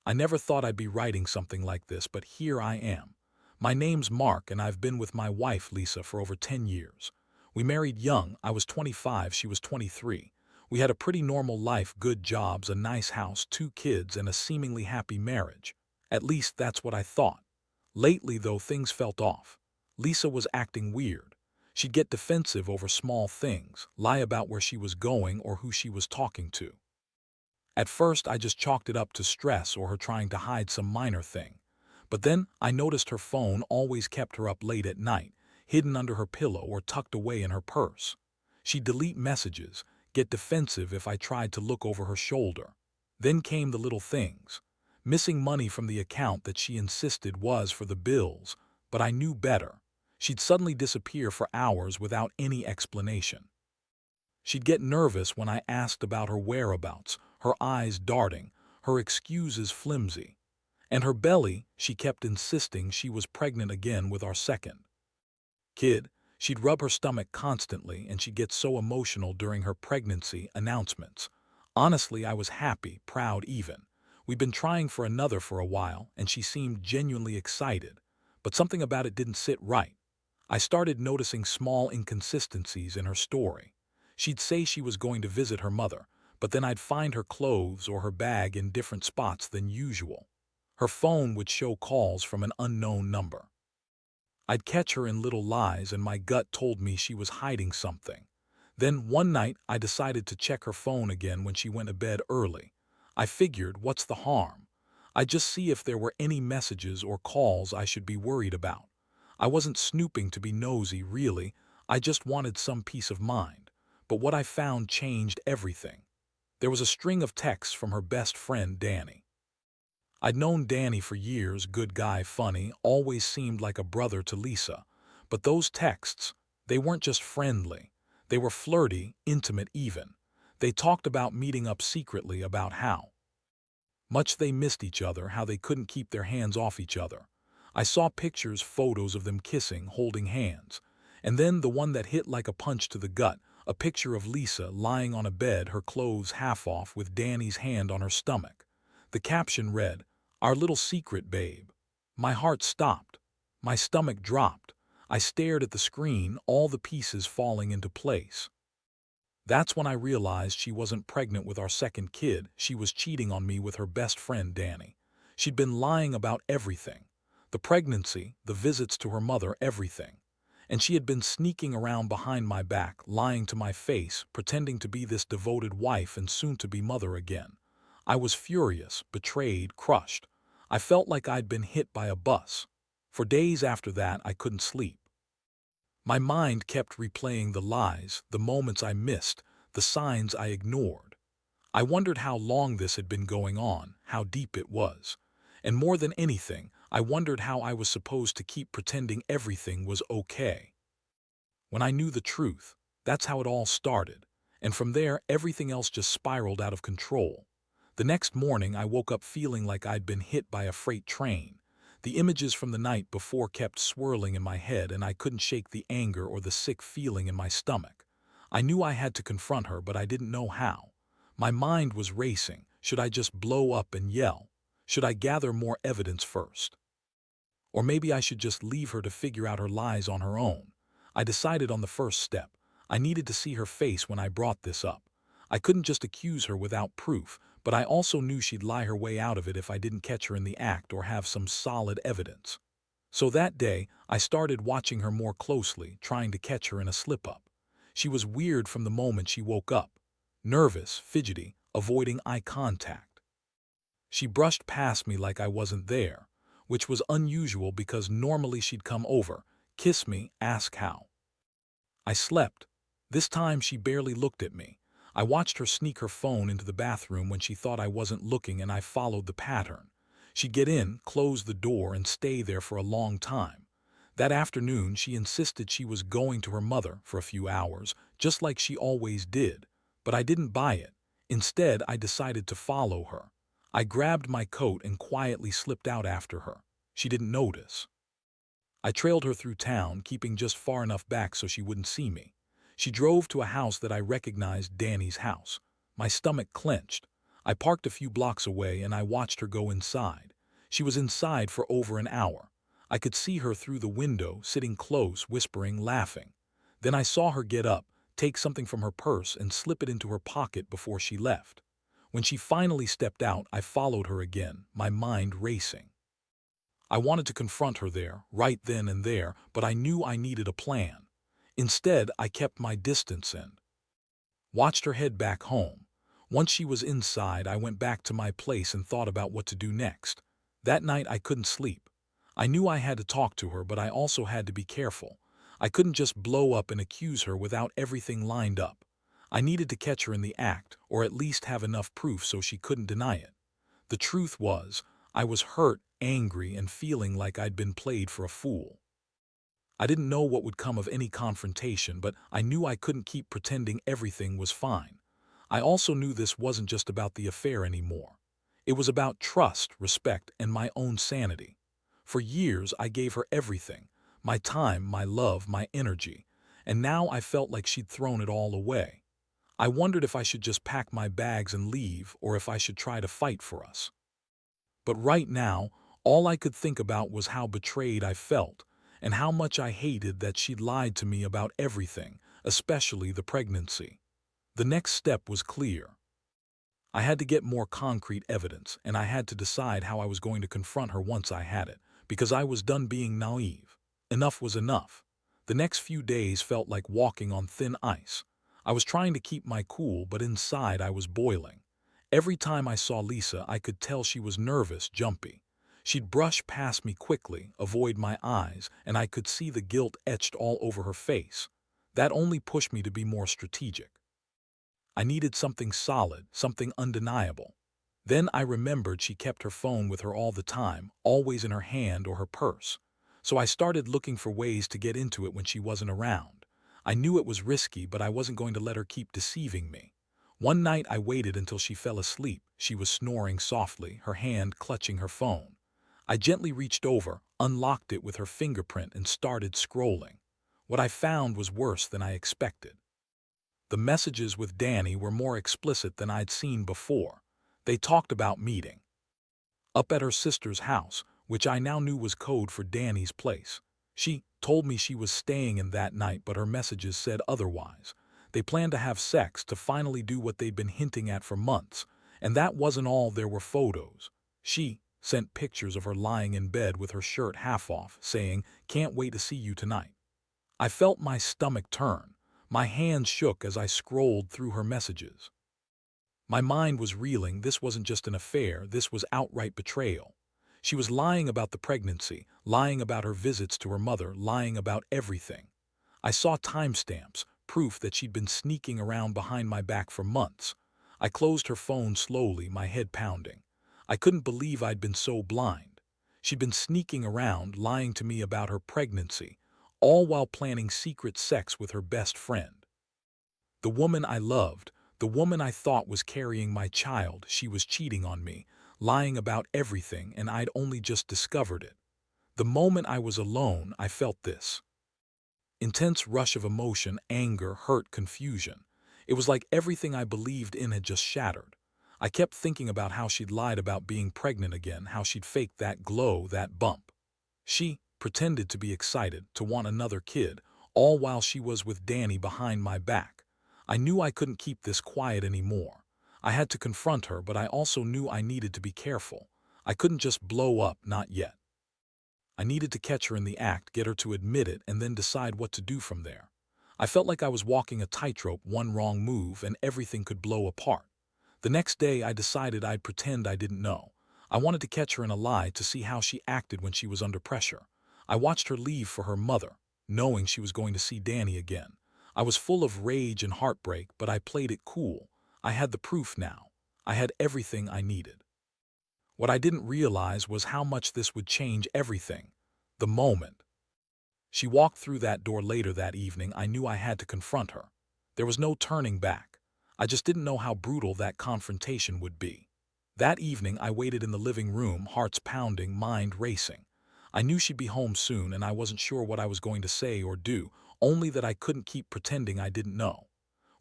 I never thought I'd be writing something like this, but here I am. My name's Mark, and I've been with my wife, Lisa, for over 10 years. We married young. I was 25, she was 23. We had a pretty normal life, good jobs, a nice house, 2 kids, and a seemingly happy marriage. At least that's what I thought. Lately, though, things felt off. Lisa was acting weird. She'd get defensive over small things, lie about where she was going or who she was talking to. At first, I just chalked it up to stress or her trying to hide some minor thing. But then I noticed her phone always kept her up late at night, hidden under her pillow or tucked away in her purse. She'd delete messages, get defensive if I tried to look over her shoulder. Then came the little things. Missing money from the account that she insisted was for the bills, but I knew better. She'd suddenly disappear for hours without any explanation. She'd get nervous when I asked about her whereabouts, her eyes darting, her excuses flimsy. And her belly, she kept insisting she was pregnant again with our second kid. She'd rub her stomach constantly, and she'd get so emotional during her pregnancy announcements. Honestly, I was happy, proud even. We'd been trying for another for a while, and she seemed genuinely excited. But something about it didn't sit right. I started noticing small inconsistencies in her story. She'd say she was going to visit her mother, but then I'd find her clothes or her bag in different spots than usual. Her phone would show calls from an unknown number. I'd catch her in little lies, and my gut told me she was hiding something. Then one night I decided to check her phone again when she went to bed early. I figured, what's the harm? I'd just see if there were any messages or calls I should be worried about. I wasn't snooping to be nosy, really. I just wanted some peace of mind. But what I found changed everything. There was a string of texts from her best friend, Danny. I'd known Danny for years, good guy, funny, always seemed like a brother to Lisa. But those texts, they weren't just friendly. They were flirty, intimate even. They talked about meeting up secretly, about how much they missed each other, how they couldn't keep their hands off each other. I saw pictures, photos of them kissing, holding hands. And then the one that hit like a punch to the gut, a picture of Lisa lying on a bed, her clothes half off, with Danny's hand on her stomach. The caption read, "Our little secret, babe." My heart stopped. My stomach dropped. I stared at the screen, all the pieces falling into place. That's when I realized she wasn't pregnant with our second kid. She was cheating on me with her best friend, Danny. She'd been lying about everything. The pregnancy, the visits to her mother, everything. And she had been sneaking around behind my back, lying to my face, pretending to be this devoted wife and soon-to-be mother again. I was furious, betrayed, crushed. I felt like I'd been hit by a bus. For days after that, I couldn't sleep. My mind kept replaying the lies, the moments I missed, the signs I ignored. I wondered how long this had been going on, how deep it was. And more than anything, I wondered how I was supposed to keep pretending everything was okay. When I knew the truth, that's how it all started. And from there, everything else just spiraled out of control. The next morning, I woke up feeling like I'd been hit by a freight train. The images from the night before kept swirling in my head, and I couldn't shake the anger or the sick feeling in my stomach. I knew I had to confront her, but I didn't know how. My mind was racing. Should I just blow up and yell? Should I gather more evidence first? Or maybe I should just leave her to figure out her lies on her own. I decided on the first step. I needed to see her face when I brought this up. I couldn't just accuse her without proof, but I also knew she'd lie her way out of it if I didn't catch her in the act or have some solid evidence. So that day, I started watching her more closely, trying to catch her in a slip-up. She was weird from the moment she woke up. Nervous, fidgety, avoiding eye contact. She brushed past me like I wasn't there, which was unusual because normally she'd come over, kiss me, ask how I slept. This time she barely looked at me. I watched her sneak her phone into the bathroom when she thought I wasn't looking, and I followed the pattern. She'd get in, close the door, and stay there for a long time. That afternoon, she insisted she was going to her mother for a few hours, just like she always did. But I didn't buy it. Instead, I decided to follow her. I grabbed my coat and quietly slipped out after her. She didn't notice. I trailed her through town, keeping just far enough back so she wouldn't see me. She drove to a house that I recognized, Danny's house. My stomach clenched. I parked a few blocks away and I watched her go inside. She was inside for over an hour. I could see her through the window, sitting close, whispering, laughing. Then I saw her get up, take something from her purse and slip it into her pocket before she left. When she finally stepped out, I followed her again, my mind racing. I wanted to confront her there, right then and there, but I knew I needed a plan. Instead, I kept my distance and watched her head back home. Once she was inside, I went back to my place and thought about what to do next. That night, I couldn't sleep. I knew I had to talk to her, but I also had to be careful. I couldn't just blow up and accuse her without everything lined up. I needed to catch her in the act, or at least have enough proof so she couldn't deny it. The truth was, I was hurt, angry, and feeling like I'd been played for a fool. I didn't know what would come of any confrontation, but I knew I couldn't keep pretending everything was fine. I also knew this wasn't just about the affair anymore. It was about trust, respect, and my own sanity. For years, I gave her everything, my time, my love, my energy, and now I felt like she'd thrown it all away. I wondered if I should just pack my bags and leave, or if I should try to fight for us. But right now, all I could think about was how betrayed I felt, and how much I hated that she'd lied to me about everything, especially the pregnancy. The next step was clear. I had to get more concrete evidence, and I had to decide how I was going to confront her once I had it, because I was done being naive. Enough was enough. The next few days felt like walking on thin ice. I was trying to keep my cool, but inside I was boiling. Every time I saw Lisa, I could tell she was nervous, jumpy. She'd brush past me quickly, avoid my eyes, and I could see the guilt etched all over her face. That only pushed me to be more strategic. I needed something solid, something undeniable. Then I remembered she kept her phone with her all the time, always in her hand or her purse. So I started looking for ways to get into it when she wasn't around. I knew it was risky, but I wasn't going to let her keep deceiving me. One night I waited until she fell asleep. She was snoring softly, her hand clutching her phone. I gently reached over, unlocked it with her fingerprint, and started scrolling. What I found was worse than I expected. The messages with Danny were more explicit than I'd seen before. They talked about meeting up at her sister's house, which I now knew was code for Danny's place. She told me she was staying in that night, but her messages said otherwise. They planned to have sex, to finally do what they'd been hinting at for months. And that wasn't all, there were photos. She sent pictures of her lying in bed with her shirt half off, saying, "Can't wait to see you tonight." I felt my stomach turn. My hands shook as I scrolled through her messages. My mind was reeling. This wasn't just an affair, this was outright betrayal. She was lying about the pregnancy, lying about her visits to her mother, lying about everything. I saw timestamps, proof that she'd been sneaking around behind my back for months. I closed her phone slowly, my head pounding. I couldn't believe I'd been so blind. She'd been sneaking around, lying to me about her pregnancy, all while planning secret sex with her best friend. The woman I loved, the woman I thought was carrying my child, she was cheating on me, lying about everything, and I'd only just discovered it. The moment I was alone, I felt this intense rush of emotion, anger, hurt, confusion. It was like everything I believed in had just shattered. I kept thinking about how she'd lied about being pregnant again, how she'd faked that glow, that bump. She pretended to be excited, to want another kid, all while she was with Danny behind my back. I knew I couldn't keep this quiet anymore. I had to confront her, but I also knew I needed to be careful. I couldn't just blow up, not yet. I needed to catch her in the act, get her to admit it, and then decide what to do from there. I felt like I was walking a tightrope, one wrong move, and everything could blow apart. The next day, I decided I'd pretend I didn't know. I wanted to catch her in a lie, to see how she acted when she was under pressure. I watched her leave for her mother, knowing she was going to see Danny again. I was full of rage and heartbreak, but I played it cool. I had the proof now. I had everything I needed. What I didn't realize was how much this would change everything. The moment she walked through that door later that evening, I knew I had to confront her. There was no turning back. I just didn't know how brutal that confrontation would be. That evening, I waited in the living room, hearts pounding, mind racing. I knew she'd be home soon, and I wasn't sure what I was going to say or do, only that I couldn't keep pretending I didn't know.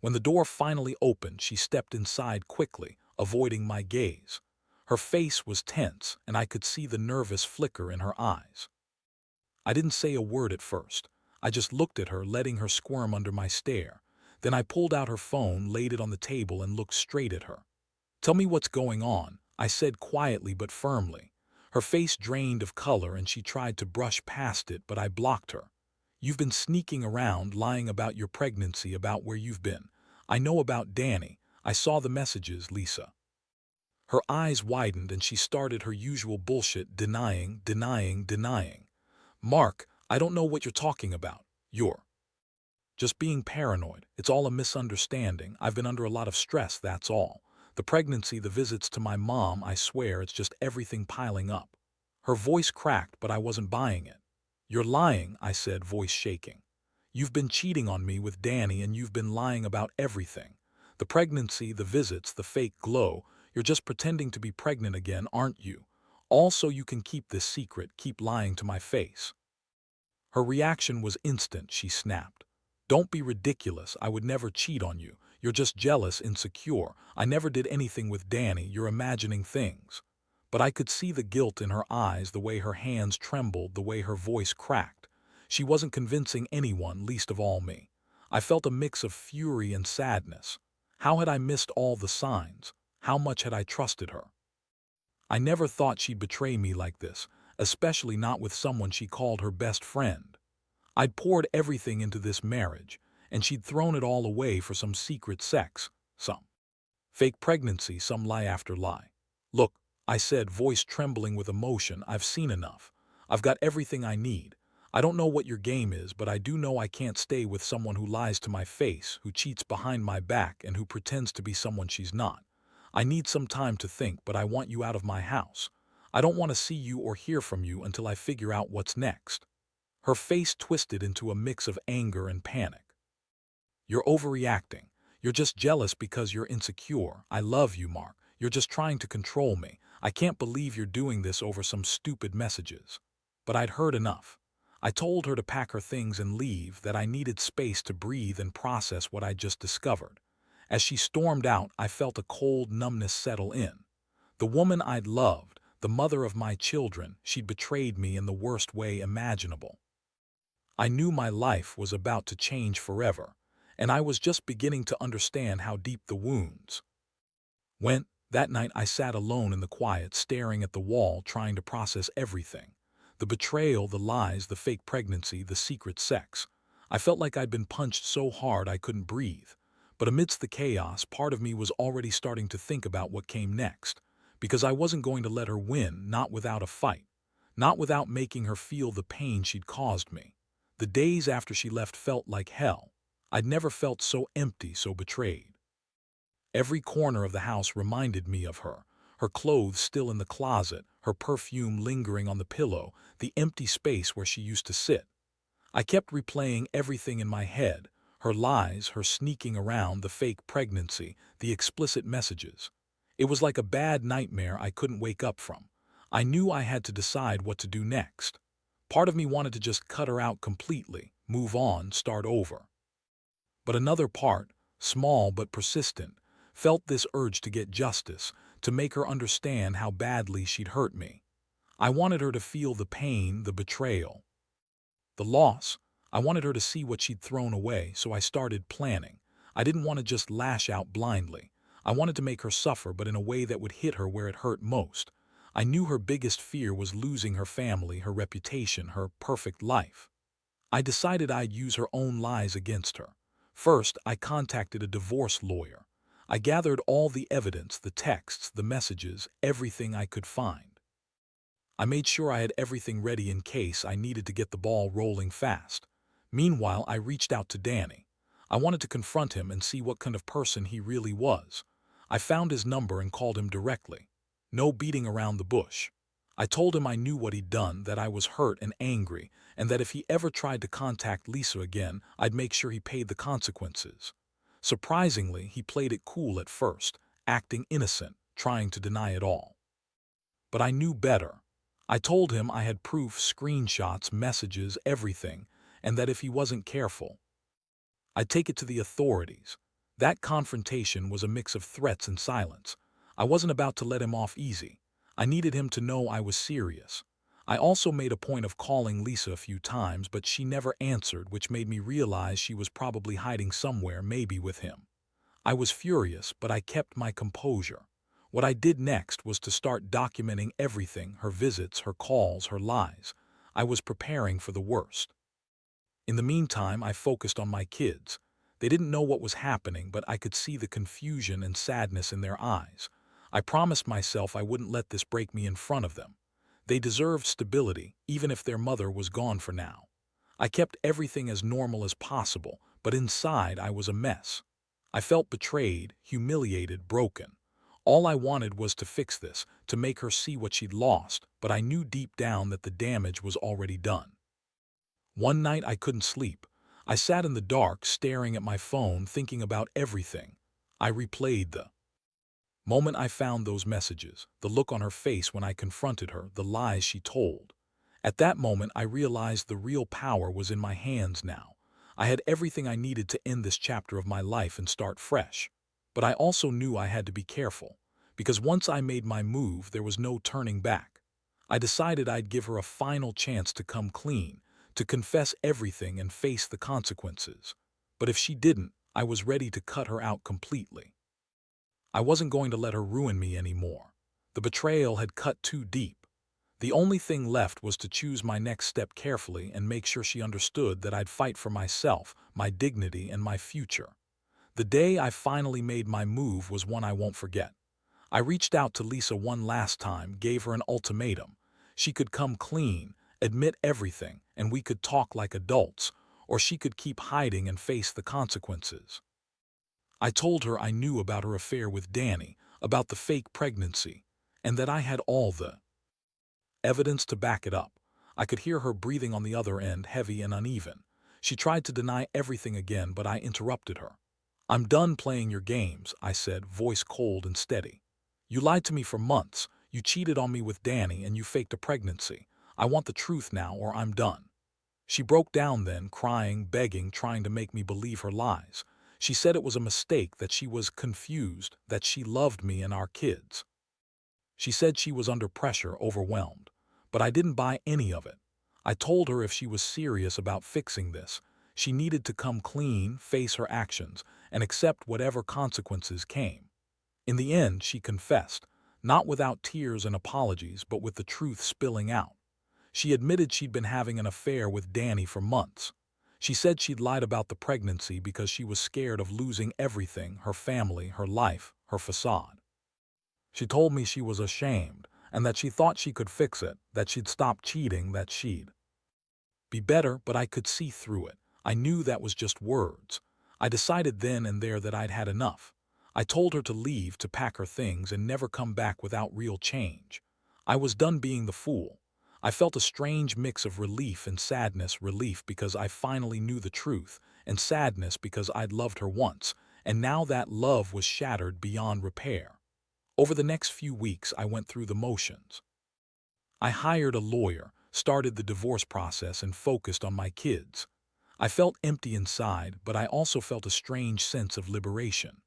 When the door finally opened, she stepped inside quickly, avoiding my gaze. Her face was tense, and I could see the nervous flicker in her eyes. I didn't say a word at first. I just looked at her, letting her squirm under my stare. Then I pulled out her phone, laid it on the table, and looked straight at her. "Tell me what's going on," I said quietly but firmly. Her face drained of color and she tried to brush past it, but I blocked her. "You've been sneaking around, lying about your pregnancy, about where you've been. I know about Danny. I saw the messages, Lisa." Her eyes widened and she started her usual bullshit, denying. "Mark, I don't know what you're talking about. You're just being paranoid. It's all a misunderstanding. I've been under a lot of stress, that's all. The pregnancy, the visits to my mom, I swear it's just everything piling up." Her voice cracked, but I wasn't buying it. "You're lying," I said, voice shaking. "You've been cheating on me with Danny and you've been lying about everything. The pregnancy, the visits, the fake glow. You're just pretending to be pregnant again, aren't you? All so you can keep this secret, keep lying to my face." Her reaction was instant. She snapped. "Don't be ridiculous. I would never cheat on you. You're just jealous, insecure. I never did anything with Danny. You're imagining things." But I could see the guilt in her eyes, the way her hands trembled, the way her voice cracked. She wasn't convincing anyone, least of all me. I felt a mix of fury and sadness. How had I missed all the signs? How much had I trusted her? I never thought she'd betray me like this, especially not with someone she called her best friend. I'd poured everything into this marriage, and she'd thrown it all away for some secret sex, some fake pregnancy, some lie after lie. "Look," I said, voice trembling with emotion, "I've seen enough. I've got everything I need. I don't know what your game is, but I do know I can't stay with someone who lies to my face, who cheats behind my back, and who pretends to be someone she's not. I need some time to think, but I want you out of my house. I don't want to see you or hear from you until I figure out what's next." Her face twisted into a mix of anger and panic. "You're overreacting. You're just jealous because you're insecure. I love you, Mark. You're just trying to control me. I can't believe you're doing this over some stupid messages." But I'd heard enough. I told her to pack her things and leave, that I needed space to breathe and process what I'd just discovered. As she stormed out, I felt a cold numbness settle in. The woman I'd loved, the mother of my children, she'd betrayed me in the worst way imaginable. I knew my life was about to change forever, and I was just beginning to understand how deep the wounds went. That night I sat alone in the quiet, staring at the wall, trying to process everything. The betrayal, the lies, the fake pregnancy, the secret sex. I felt like I'd been punched so hard I couldn't breathe. But amidst the chaos, part of me was already starting to think about what came next, because I wasn't going to let her win, not without a fight, not without making her feel the pain she'd caused me. The days after she left felt like hell. I'd never felt so empty, so betrayed. Every corner of the house reminded me of her. Her clothes still in the closet, her perfume lingering on the pillow, the empty space where she used to sit. I kept replaying everything in my head, her lies, her sneaking around, the fake pregnancy, the explicit messages. It was like a bad nightmare I couldn't wake up from. I knew I had to decide what to do next. Part of me wanted to just cut her out completely, move on, start over. But another part, small but persistent, felt this urge to get justice, to make her understand how badly she'd hurt me. I wanted her to feel the pain, the betrayal, the loss. I wanted her to see what she'd thrown away, so I started planning. I didn't want to just lash out blindly. I wanted to make her suffer, but in a way that would hit her where it hurt most. I knew her biggest fear was losing her family, her reputation, her perfect life. I decided I'd use her own lies against her. First, I contacted a divorce lawyer. I gathered all the evidence, the texts, the messages, everything I could find. I made sure I had everything ready in case I needed to get the ball rolling fast. Meanwhile, I reached out to Danny. I wanted to confront him and see what kind of person he really was. I found his number and called him directly. No beating around the bush. I told him I knew what he'd done, that I was hurt and angry, and that if he ever tried to contact Lisa again, I'd make sure he paid the consequences. Surprisingly, he played it cool at first, acting innocent, trying to deny it all. But I knew better. I told him I had proof, screenshots, messages, everything, and that if he wasn't careful, I'd take it to the authorities. That confrontation was a mix of threats and silence. I wasn't about to let him off easy. I needed him to know I was serious. I also made a point of calling Lisa a few times, but she never answered, which made me realize she was probably hiding somewhere, maybe with him. I was furious, but I kept my composure. What I did next was to start documenting everything: her visits, her calls, her lies. I was preparing for the worst. In the meantime, I focused on my kids. They didn't know what was happening, but I could see the confusion and sadness in their eyes. I promised myself I wouldn't let this break me in front of them. They deserved stability, even if their mother was gone for now. I kept everything as normal as possible, but inside I was a mess. I felt betrayed, humiliated, broken. All I wanted was to fix this, to make her see what she'd lost, but I knew deep down that the damage was already done. One night I couldn't sleep. I sat in the dark, staring at my phone, thinking about everything. I replayed the moment I found those messages, the look on her face when I confronted her, the lies she told. At that moment, I realized the real power was in my hands now. I had everything I needed to end this chapter of my life and start fresh. But I also knew I had to be careful, because once I made my move, there was no turning back. I decided I'd give her a final chance to come clean, to confess everything and face the consequences. But if she didn't, I was ready to cut her out completely. I wasn't going to let her ruin me anymore. The betrayal had cut too deep. The only thing left was to choose my next step carefully and make sure she understood that I'd fight for myself, my dignity, and my future. The day I finally made my move was one I won't forget. I reached out to Lisa one last time, gave her an ultimatum. She could come clean, admit everything, and we could talk like adults, or she could keep hiding and face the consequences. I told her I knew about her affair with Danny, about the fake pregnancy, and that I had all the evidence to back it up. I could hear her breathing on the other end, heavy and uneven. She tried to deny everything again, but I interrupted her. "I'm done playing your games," I said, voice cold and steady. "You lied to me for months. You cheated on me with Danny, and you faked a pregnancy. I want the truth now, or I'm done." She broke down then, crying, begging, trying to make me believe her lies. She said it was a mistake, that she was confused, that she loved me and our kids. She said she was under pressure, overwhelmed. But I didn't buy any of it. I told her if she was serious about fixing this, she needed to come clean, face her actions, and accept whatever consequences came. In the end, she confessed, not without tears and apologies, but with the truth spilling out. She admitted she'd been having an affair with Danny for months. She said she'd lied about the pregnancy because she was scared of losing everything: her family, her life, her facade. She told me she was ashamed, and that she thought she could fix it, that she'd stop cheating, that she'd be better, but I could see through it. I knew that was just words. I decided then and there that I'd had enough. I told her to leave, to pack her things, and never come back without real change. I was done being the fool. I felt a strange mix of relief and sadness: relief because I finally knew the truth, and sadness because I'd loved her once, and now that love was shattered beyond repair. Over the next few weeks, I went through the motions. I hired a lawyer, started the divorce process, and focused on my kids. I felt empty inside, but I also felt a strange sense of liberation.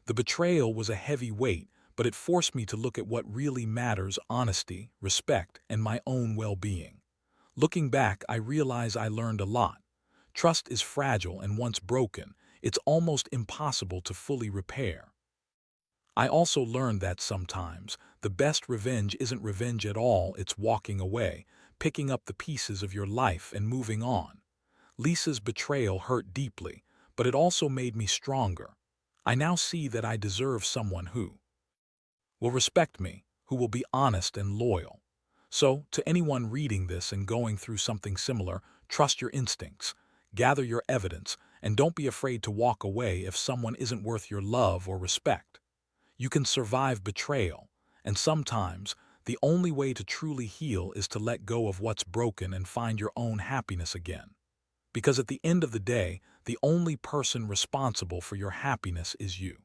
The betrayal was a heavy weight, but it forced me to look at what really matters: honesty, respect, and my own well-being. Looking back, I realize I learned a lot. Trust is fragile, and once broken, it's almost impossible to fully repair. I also learned that sometimes the best revenge isn't revenge at all, it's walking away, picking up the pieces of your life and moving on. Lisa's betrayal hurt deeply, but it also made me stronger. I now see that I deserve someone who will respect me, who will be honest and loyal. So, to anyone reading this and going through something similar, trust your instincts, gather your evidence, and don't be afraid to walk away if someone isn't worth your love or respect. You can survive betrayal, and sometimes the only way to truly heal is to let go of what's broken and find your own happiness again. Because at the end of the day, the only person responsible for your happiness is you.